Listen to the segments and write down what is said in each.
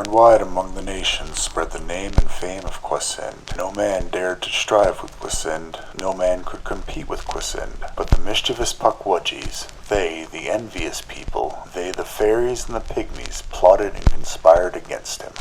and wide among the nations spread the name and fame of Kwasind. No man dared to strive with Kwasind, no man could compete with Kwasind, but the mischievous Pukwudgies, they, the envious people, they, the fairies and the pygmies, plotted and conspired against him.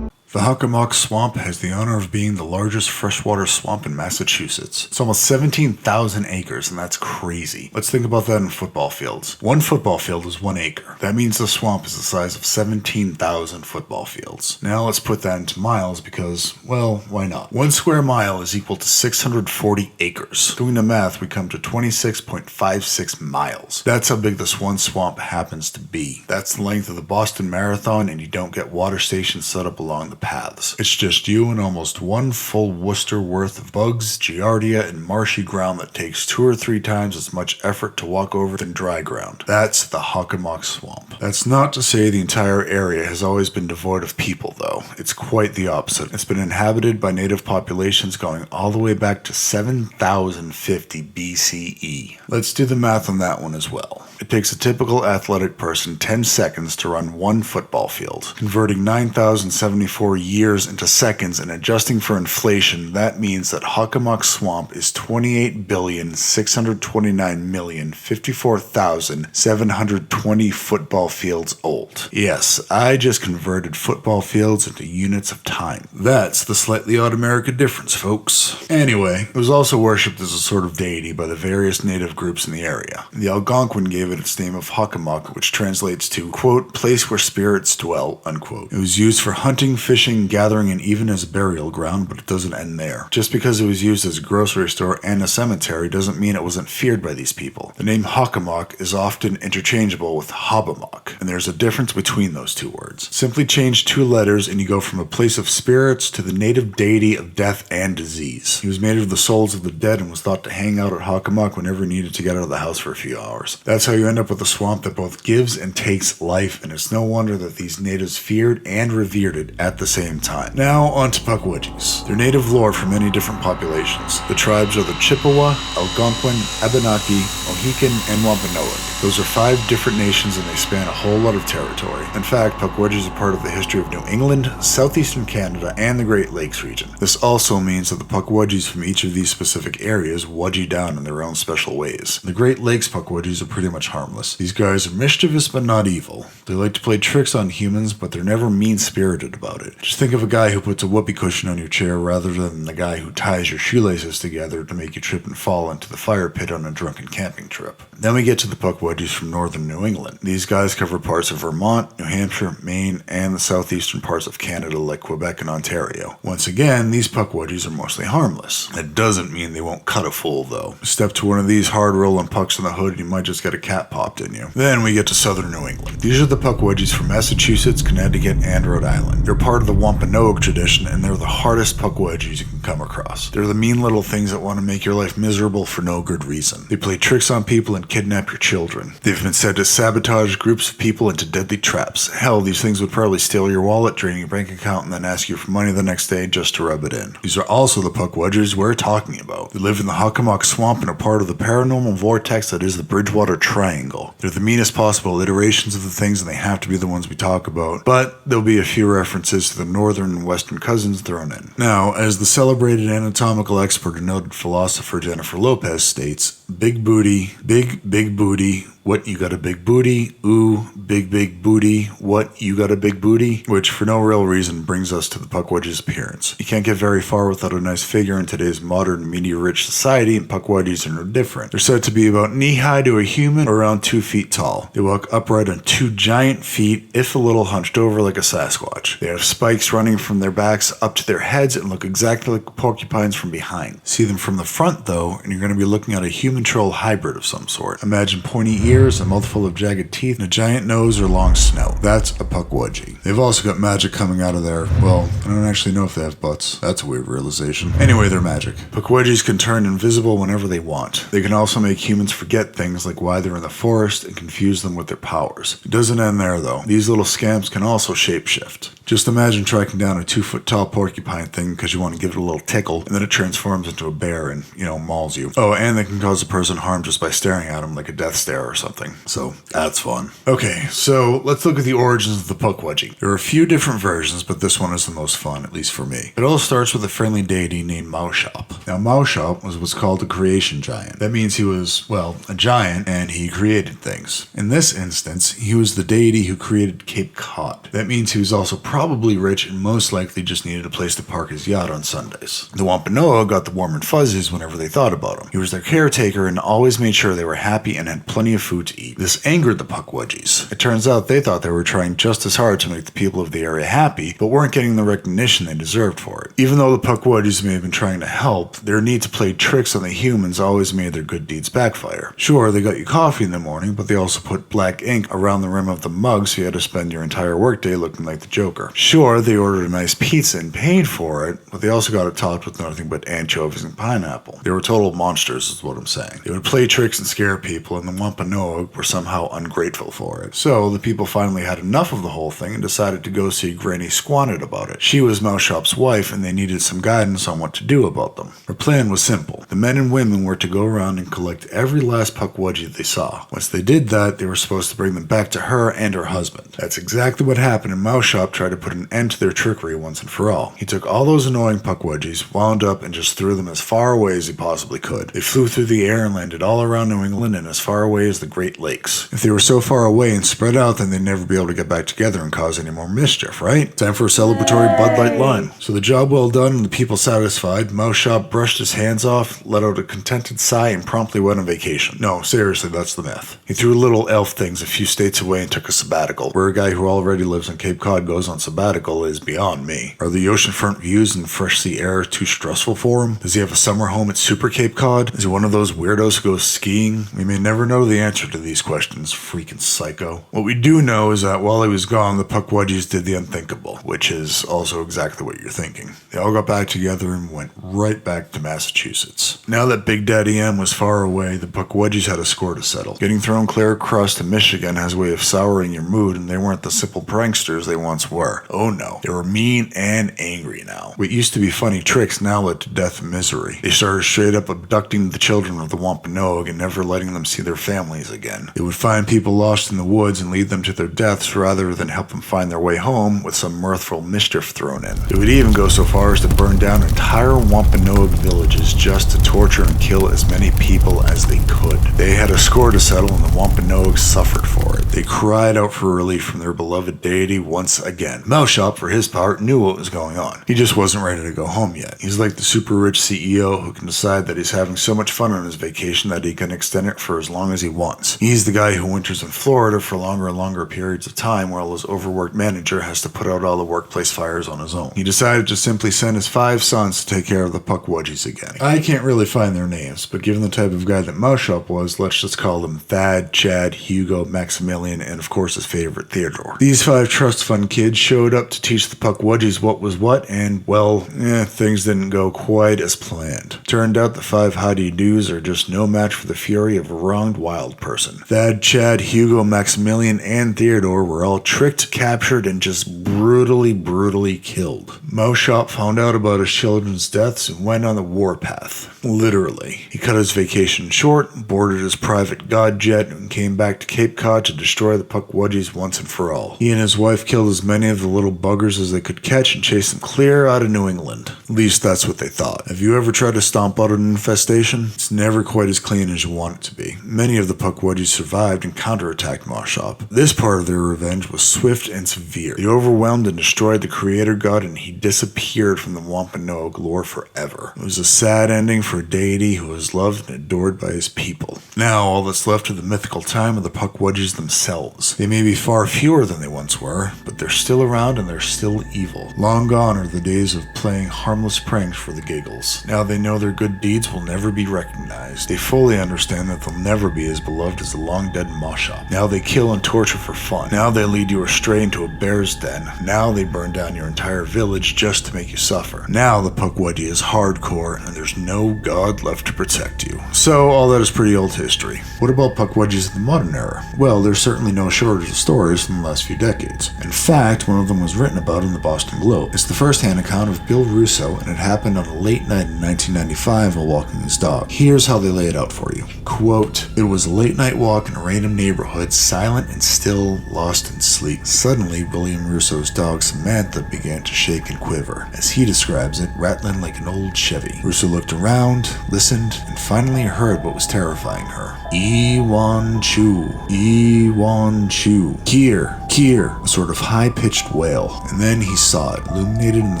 The Hockomock Swamp has the honor of being the largest freshwater swamp in Massachusetts. It's almost 17,000 acres, and that's crazy. Let's think about that in football fields. One football field is 1 acre. That means the swamp is the size of 17,000 football fields. Now let's put that into miles because, well, why not? 1 square mile is equal to 640 acres. Doing the math, we come to 26.56 miles. That's how big this one swamp happens to be. That's the length of the Boston Marathon, and you don't get water stations set up along the paths. It's just you and almost 1 full Worcester worth of bugs, giardia, and marshy ground that takes 2 or 3 times as much effort to walk over than dry ground. That's the Hockomock Swamp. That's not to say the entire area has always been devoid of people, though. It's quite the opposite. It's been inhabited by native populations going all the way back to 7050 BCE. Let's do the math on that one as well. It takes a typical athletic person 10 seconds to run 1 football field. Converting 9,074 years into seconds and adjusting for inflation, that means that Hockomock Swamp is 28,629,054,720 football fields old. Yes, I just converted football fields into units of time. That's the slightly odd America difference, folks. Anyway, it was also worshipped as a sort of deity by the various native groups in the area. The Algonquin gave it its name of Hockomock, which translates to, quote, place where spirits dwell, unquote. It was used for hunting, fishing, gathering, and even as a burial ground, but it doesn't end there. Just because it was used as a grocery store and a cemetery doesn't mean it wasn't feared by these people. The name Hockomock is often interchangeable with Hobbamock, and there's a difference between those 2 words. Simply change 2 letters and you go from a place of spirits to the native deity of death and disease. He was made of the souls of the dead and was thought to hang out at Hockomock whenever he needed to get out of the house for a few hours. That's how you end up with a swamp that both gives and takes life, and it's no wonder that these natives feared and revered it at the same time. Now on to Pukwudgies. They're native lore for many different populations. The tribes are the Chippewa, Algonquin, Abenaki, Mohican, and Wampanoag. Those are 5 different nations and they span a whole lot of territory. In fact, Pukwudgies are part of the history of New England, southeastern Canada, and the Great Lakes region. This also means that the Pukwudgies from each of these specific areas wudgie down in their own special ways. The Great Lakes Pukwudgies are pretty much harmless. These guys are mischievous but not evil. They like to play tricks on humans, but they're never mean-spirited about it. Just think of a guy who puts a whoopee cushion on your chair rather than the guy who ties your shoelaces together to make you trip and fall into the fire pit on a drunken camping trip. Then we get to the Pukwudgies from northern New England. These guys cover parts of Vermont, New Hampshire, Maine, and the southeastern parts of Canada like Quebec and Ontario. Once again, these Pukwudgies are mostly harmless. That doesn't mean they won't cut a fool, though. Step to one of these hard-rolling pucks in the hood and you might just get a cat popped in you. Then we get to southern New England. These are the Pukwudgies from Massachusetts, Connecticut, and Rhode Island. They're part of the Wampanoag tradition, and they're the hardest Pukwudgies you can come across. They're the mean little things that want to make your life miserable for no good reason. They play tricks on people and kidnap your children. They've been said to sabotage groups of people into deadly traps. Hell, these things would probably steal your wallet, drain your bank account, and then ask you for money the next day just to rub it in. These are also the Pukwudgies we're talking about. They live in the Hockomock Swamp and are part of the paranormal vortex that is the Bridgewater Triangle. They're the meanest possible iterations of the things, and they have to be the ones we talk about, but there'll be a few references to the northern and western cousins thrown in. Now, as the celebrated anatomical expert and noted philosopher Jennifer Lopez states, big booty, big booty, what, you got a big booty? Ooh, big booty. What, you got a big booty? Which, for no real reason, brings us to the Pukwudgies' appearance. You can't get very far without a nice figure in today's modern, media-rich society, and Pukwudgies are no different. They're said to be about knee-high to a human, or around 2 feet tall. They walk upright on 2 giant feet, if a little hunched over like a Sasquatch. They have spikes running from their backs up to their heads and look exactly like porcupines from behind. See them from the front, though, and you're going to be looking at a human-troll hybrid of some sort. Imagine pointy ears, a mouthful of jagged teeth, and a giant nose or long snout. That's a Pukwudgie. They've also got magic coming out of there. Well, I don't actually know if they have butts. That's a weird realization. Anyway, they're magic. Pukwudgies can turn invisible whenever they want. They can also make humans forget things like why they're in the forest and confuse them with their powers. It doesn't end there though. These little scamps can also shapeshift. Just imagine tracking down a 2-foot tall porcupine thing because you want to give it a little tickle, and then it transforms into a bear and, mauls you. Oh, and they can cause a person harm just by staring at them like a death stare or something. So, that's fun. Okay, so let's look at the origins of the Pukwudgie. There are a few different versions, but this one is the most fun, at least for me. It all starts with a friendly deity named Maushop. Now, Maushop was what's called a creation giant. That means he was, a giant, and he created things. In this instance, he was the deity who created Cape Cod. That means he was also probably rich and most likely just needed a place to park his yacht on Sundays. The Wampanoag got the warm and fuzzies whenever they thought about him. He was their caretaker and always made sure they were happy and had plenty of food to eat. This angered the Pukwudgies. It turns out they thought they were trying just as hard to make the people of the area happy, but weren't getting the recognition they deserved for it. Even though the Pukwudgies may have been trying to help, their need to play tricks on the humans always made their good deeds backfire. Sure, they got you coffee in the morning, but they also put black ink around the rim of the mug so you had to spend your entire workday looking like the Joker. Sure, they ordered a nice pizza and paid for it, but they also got it topped with nothing but anchovies and pineapple. They were total monsters is what I'm saying. They would play tricks and scare people, and the Wampanoag were somehow ungrateful for it. So the people finally had enough of the whole thing and decided to go see Granny Squanted about it. She was Maushop's wife, and they needed some guidance on what to do about them. Her plan was simple. The men and women were to go around and collect every last Pukwudgie they saw. Once they did that, they were supposed to bring them back to her and her husband. That's exactly what happened, and Maushop tried to put an end to their trickery once and for all. He took all those annoying Pukwudgies, wound up, and just threw them as far away as he possibly could. They flew through the air and landed all around New England and as far away as the Great Lakes. If they were so far away and spread out, then they'd never be able to get back together and cause any more mischief, right? Time for a celebratory Bud Light Lime. So the job well done and the people satisfied, Maushop brushed his hands off, let out a contented sigh, and promptly went on vacation. No, seriously, that's the myth. He threw little elf things a few states away and took a sabbatical. Where a guy who already lives on Cape Cod goes on sabbatical is beyond me. Are the oceanfront views and fresh sea air too stressful for him? Does he have a summer home at Super Cape Cod? Is he one of those weirdos who goes skiing? We may never know the answer to these questions, freaking psycho. What we do know is that while he was gone, the Pukwudgies did the unthinkable, which is also exactly what you're thinking. They all got back together and went right back to Massachusetts. Now that Big Daddy M was far away, the Pukwudgies had a score to settle. Getting thrown clear across to Michigan has a way of souring your mood, and they weren't the simple pranksters they once were. Oh no, they were mean and angry now. What used to be funny tricks now led to death and misery. They started straight up abducting the children of the Wampanoag and never letting them see their families again. They would find people lost in the woods and lead them to their deaths rather than help them find their way home with some mirthful mischief thrown in. They would even go so far as to burn down entire Wampanoag villages just to torture and kill as many people as they could. They had a score to settle and the Wampanoag suffered for it. They cried out for relief from their beloved deity once again. Maushop, for his part, knew what was going on. He just wasn't ready to go home yet. He's like the super rich CEO who can decide that he's having so much fun on his vacation that he can extend it for as long as he wants. He's the guy who winters in Florida for longer and longer periods of time while his overworked manager has to put out all the workplace fires on his own. He decided to simply send his 5 sons to take care of the Pukwudgies again. I can't really find their names, but given the type of guy that Maushop was, let's just call them Thad, Chad, Hugo, Maximilian, and of course his favorite, Theodore. These 5 trust fund kids showed up to teach the Pukwudgies what was what, and, well, things didn't go quite as planned. Turned out the 5 howdy-doos are just no match for the fury of a wronged wild person. Thad, Chad, Hugo, Maximilian, and Theodore were all tricked, captured, and just brutally killed. Maushop found out about his children's deaths and went on the warpath. Literally. He cut his vacation short, boarded his private god jet, and came back to Cape Cod to destroy the Pukwudgies once and for all. He and his wife killed as many of the little buggers as they could catch and chased them clear out of New England. At least that's what they thought. Have you ever tried to stomp out an infestation? It's never quite as clean as you want it to be. Many of the Pukwudgies survived and counterattacked Maushop. This part of their revenge was swift and severe. They overwhelmed overwhelmed and destroyed the creator god, and he disappeared from the Wampanoag lore forever. It was a sad ending for a deity who was loved and adored by his people. Now, all that's left of the mythical time are the Pukwudgies themselves. They may be far fewer than they once were, but they're still around and they're still evil. Long gone are the days of playing harmless pranks for the giggles. Now they know their good deeds will never be recognized. They fully understand that they'll never be as beloved as the long-dead Moshop. Now they kill and torture for fun. Now they lead you astray into a bear's den. Now they burn down your entire village just to make you suffer. Now the Pukwudgie is hardcore and there's no god left to protect you. So all that is pretty old history. What about Pukwudgies in the modern era? Well, there's certainly no shortage of stories from the last few decades. In fact, one of them was written about in the Boston Globe. It's the first-hand account of Bill Russo, and it happened on a late night in 1995 while walking his dog. Here's how they lay it out for you. Quote, "It was a late night walk in a random neighborhood, silent and still, lost in sleep. Suddenly, William Russo's dog Samantha began to shake and quiver. As he describes it, rattling like an old Chevy. Russo looked around, listened, and finally heard what was terrifying her. Ewan Chu, Ewan Chu. Kier, Kier, a sort of high-pitched wail. And then he saw it. Illuminated in the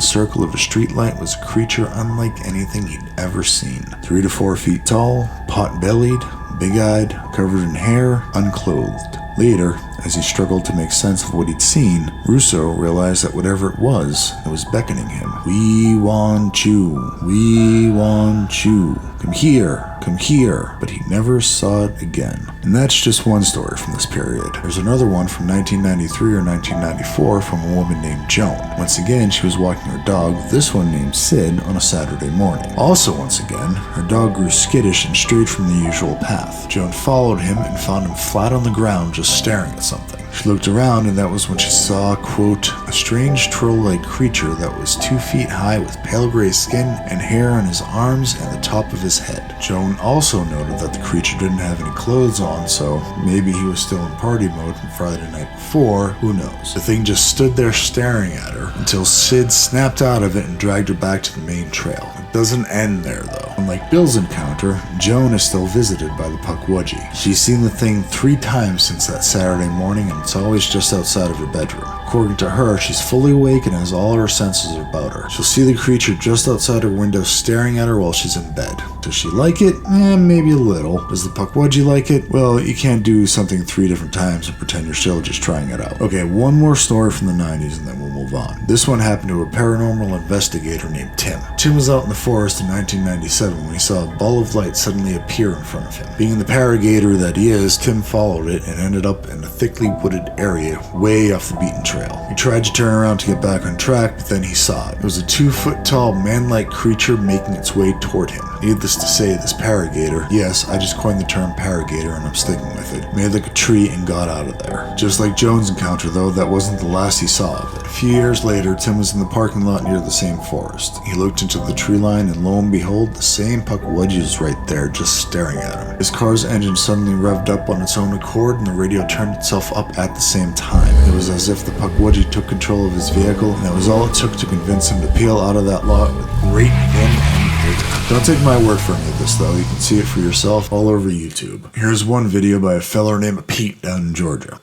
circle of a streetlight was a creature unlike anything he'd ever seen. 3 to 4 feet tall, pot-bellied, big-eyed, covered in hair, unclothed. Later, as he struggled to make sense of what he'd seen, Russo realized that whatever it was beckoning him. We want you. We want you. Come here. Come here. But he never saw it again. And that's just one story from this period. There's another one from 1993 or 1994 from a woman named Joan. Once again, she was walking her dog, this one named Sid, on a Saturday morning. Also, once again, her dog grew skittish and strayed from the usual path. Joan followed him and found him flat on the ground just staring at something. She looked around, and that was when she saw, quote, a strange troll-like creature that was 2 feet high with pale gray skin and hair on his arms and the top of his head. Joan also noted that the creature didn't have any clothes on, so maybe he was still in party mode from Friday night before, who knows. The thing just stood there staring at her until Sid snapped out of it and dragged her back to the main trail. It doesn't end there, though. Unlike Bill's encounter, Joan is still visited by the Pukwudgie. She's seen the thing 3 times since that Saturday morning, and it's always just outside of her bedroom. According to her, she's fully awake and has all her senses about her. She'll see the creature just outside her window staring at her while she's in bed. Does she like it? Maybe a little. Does the Pukwudgie like it? Well, you can't do something 3 different times and pretend you're still just trying it out. Okay, one more story from the 90s and then we'll move on. This one happened to a paranormal investigator named Tim. Tim was out in the forest in 1997 when he saw a ball of light suddenly appear in front of him. Being the paragator that he is, Tim followed it and ended up in a thickly wooded area way off the beaten trail. He tried to turn around to get back on track, but then he saw it. It was a 2-foot-tall, man-like creature making its way toward him. Needless to say, this paragator, yes, I just coined the term paragator and I'm sticking with it, made like a tree and got out of there. Just like Joan's encounter, though, that wasn't the last he saw of it. A few years later, Tim was in the parking lot near the same forest. He looked into the tree line and lo and behold, the same Pukwudgie was right there, just staring at him. His car's engine suddenly revved up on its own accord and the radio turned itself up at the same time. It was as if the Pukwudgie took control of his vehicle, and that was all it took to convince him to peel out of that lot with great vim and vigor. Don't take my word for any of this, though. You can see it for yourself all over YouTube. Here's one video by a feller named Pete down in Georgia.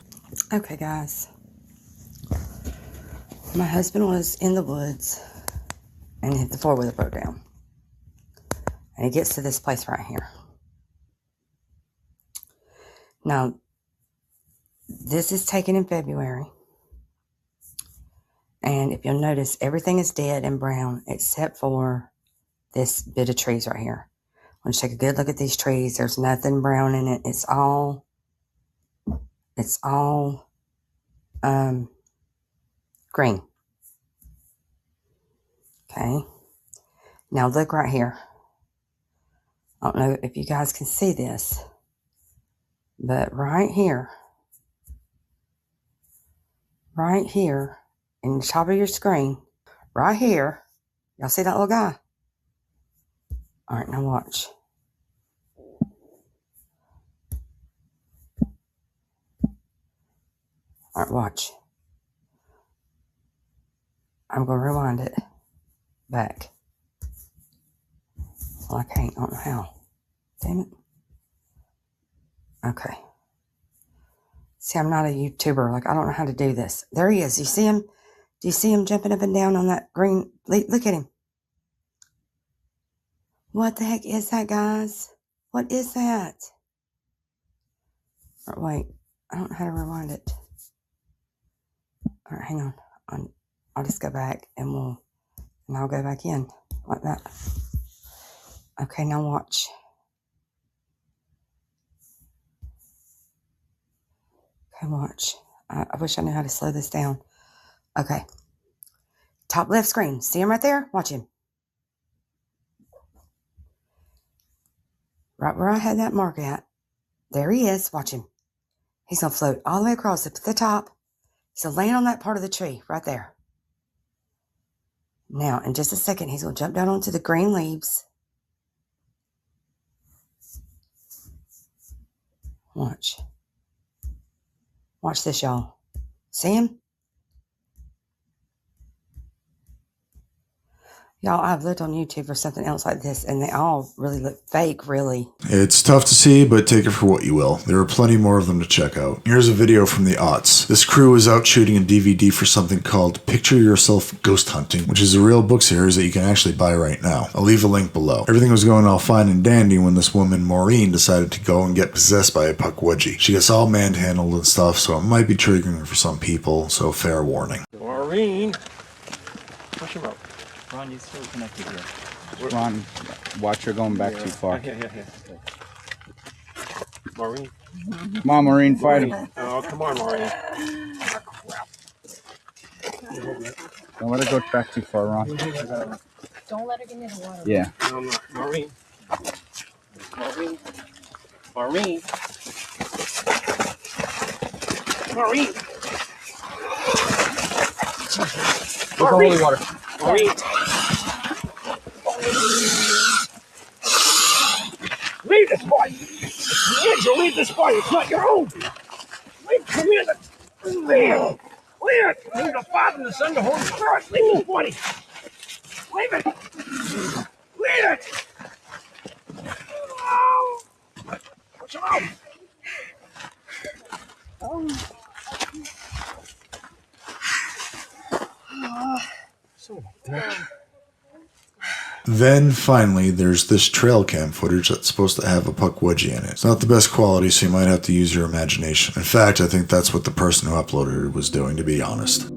Okay, guys. My husband was in the woods, and the 4-wheeler broke down. And he gets to this place right here. Now, this is taken in February. And if you'll notice, everything is dead and brown except for this bit of trees right here. I want to take a good look at these trees. There's nothing brown in it. It's all green. Okay. Now look right here. I don't know if you guys can see this, but right here in the top of your screen, right here, y'all see that little guy? All right, now watch. All right, watch. I'm going to rewind it back. Well, I can't. I don't know how. Damn it. Okay. See, I'm not a YouTuber. Like, I don't know how to do this. There he is. You see him? Do you see him jumping up and down on that green? Look at him. What the heck is that, guys? What is that? Wait, I don't know how to rewind it. All right, hang on. I'll just go back and I'll go back in like that. Okay, now watch. Okay, watch. I wish I knew how to slow this down. Okay. Top left screen. See him right there? Watch him. Right where I had that mark at. There he is. Watch him. He's going to float all the way across up to the top. He's going to land on that part of the tree right there. Now, in just a second, he's going to jump down onto the green leaves. Watch. Watch this, y'all. See him? Y'all, I've looked on YouTube for something else like this, and they all really look fake, really. It's tough to see, but take it for what you will. There are plenty more of them to check out. Here's a video from the aughts. This crew is out shooting a DVD for something called Picture Yourself Ghost Hunting, which is a real book series that you can actually buy right now. I'll leave a link below. Everything was going all fine and dandy when this woman, Maureen, decided to go and get possessed by a Pukwudgie. She gets all manhandled and stuff, so it might be triggering for some people, so fair warning. Maureen! Push him up. Ron, you're still connected here. Ron, watch her going back too far. Yeah. Maureen. Come on, Maureen, fight him. Oh, come on, Maureen. Don't let her go back too far, Ron. Don't let her get near the water. Yeah. No, Maureen. Maureen. Look for holy water. Maureen. Leave this boy. Andrew, leave this boy. It's not your own. Come here. Leave the Father, the Son, the Holy Spirit. Leave this boy. Leave it. Leave it. Oh. Push him out. Then, finally, there's this trail cam footage that's supposed to have a Pukwudgie in it. It's not the best quality, so you might have to use your imagination. In fact, I think that's what the person who uploaded it was doing, to be honest.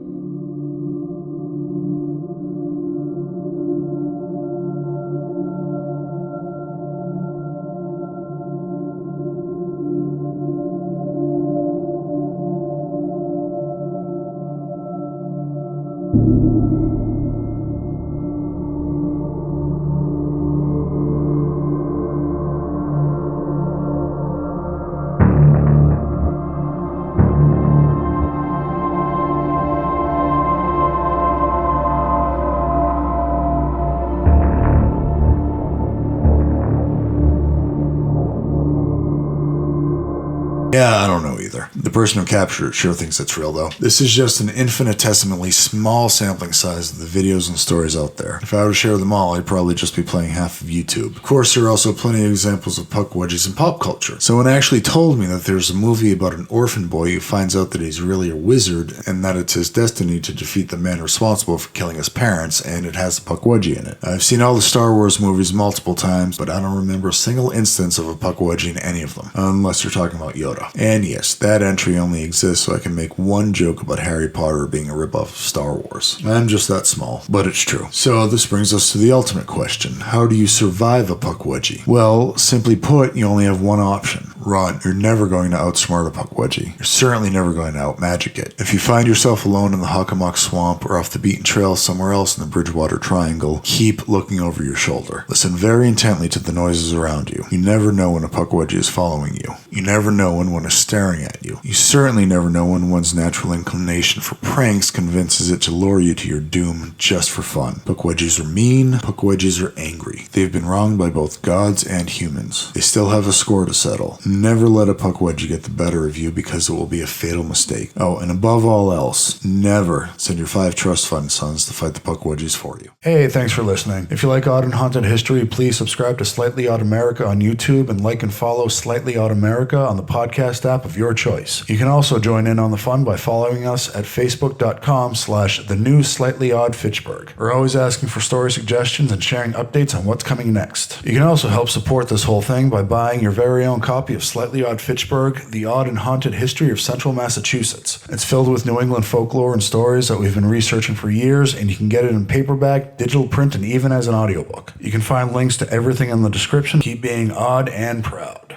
Yeah, I don't know either. The person who captured it sure thinks it's real, though. This is just an infinitesimally small sampling size of the videos and stories out there. If I were to share them all, I'd probably just be playing half of YouTube. Of course, there are also plenty of examples of Pukwudgies in pop culture. Someone actually told me that there's a movie about an orphan boy who finds out that he's really a wizard, and that it's his destiny to defeat the man responsible for killing his parents, and it has a Pukwudgie in it. I've seen all the Star Wars movies multiple times, but I don't remember a single instance of a Pukwudgie in any of them, unless you're talking about Yoda. And yes, that entry only exists so I can make one joke about Harry Potter being a ripoff of Star Wars. I'm just that small, but it's true. So this brings us to the ultimate question. How do you survive a Pukwudgie? Well, simply put, you only have one option. Run. You're never going to outsmart a Pukwudgie. You're certainly never going to outmagic it. If you find yourself alone in the Hockomock Swamp or off the beaten trail somewhere else in the Bridgewater Triangle, keep looking over your shoulder. Listen very intently to the noises around you. You never know when a Pukwudgie is following you. You never know when one is staring at you. You certainly never know when one's natural inclination for pranks convinces it to lure you to your doom just for fun. Pukwudgies are mean. Pukwudgies are angry. They've been wronged by both gods and humans. They still have a score to settle. Never let a Pukwudgie get the better of you because it will be a fatal mistake. Oh, and above all else, never send your 5 trust fund sons to fight the Pukwudgies for you. Hey, thanks for listening. If you like odd and haunted history, please subscribe to Slightly Odd America on YouTube and like and follow Slightly Odd America America on the podcast app of your choice. You can also join in on the fun by following us at facebook.com/thenewslightlyOddFitchburg. We're always asking for story suggestions and sharing updates on what's coming next. You can also help support this whole thing by buying your very own copy of Slightly Odd Fitchburg, The Odd and Haunted History of Central Massachusetts. It's filled with New England folklore and stories that we've been researching for years, and you can get it in paperback, digital print, and even as an audiobook. You can find links to everything in the description. Keep being odd and proud.